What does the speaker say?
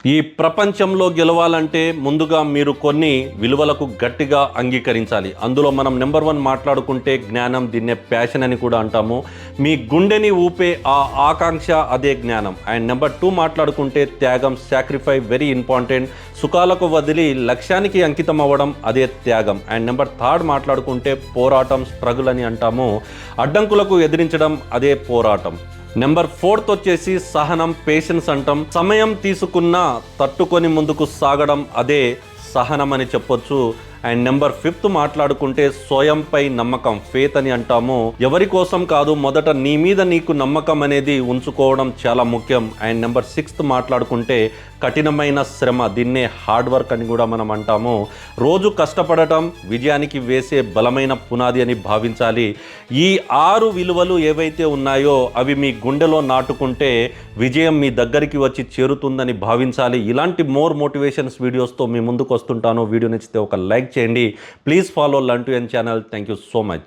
ఈ ప్రపంచంలో గెలవాలంటే ముందుగా మీరు కొన్ని విలువలకు గట్టిగా అంగీకరించాలి. అందులో మనం నెంబర్ 1 మాట్లాడుకుంటే జ్ఞానం, దీన్నే ప్యాషన్ అని కూడా అంటాము. మీ గుండెని ఊపే ఆ ఆకాంక్ష అదే జ్ఞానం. అండ్ నెంబర్ 2 మాట్లాడుకుంటే త్యాగం, సాక్రిఫై వెరీ ఇంపార్టెంట్. సుఖాలకు వదిలి లక్ష్యానికి అంకితం అవ్వడం అదే త్యాగం. అండ్ నెంబర్ 3 మాట్లాడుకుంటే పోరాటం, స్ట్రగుల్ అని అంటాము. అడ్డంకులకు ఎదిరించడం అదే పోరాటం. నెంబర్ 4 వచ్చేసి సహనం, పేషెన్స్ అంటాం. సమయం తీసుకున్నా తట్టుకొని ముందుకు సాగడం అదే సహనం అని చెప్పొచ్చు. అండ్ నెంబర్ 5 మాట్లాడుకుంటే స్వయంపై నమ్మకం, ఫేత్ అని అంటాము. ఎవరి కోసం కాదు, మొదట నీ మీద నీకు నమ్మకం అనేది ఉంచుకోవడం చాలా ముఖ్యం. అండ్ నెంబర్ 6 మాట్లాడుకుంటే కఠినమైన శ్రమ, దీన్నే హార్డ్ వర్క్ అని కూడా మనం అంటాము. రోజు కష్టపడటం విజయానికి వేసే బలమైన పునాది అని భావించాలి. ఈ 6 విలువలు ఏవైతే ఉన్నాయో అవి మీ గుండెలో నాటుకుంటే విజయం మీ దగ్గరికి వచ్చి చేరుతుందని భావించాలి. ఇలాంటి మోర్ మోటివేషన్స్ వీడియోస్తో మీ ముందుకు వస్తుంటాను. వీడియో నచ్చితే ఒక లైక్ చేయండి. Please follow learn to earn channel. Thank you so much.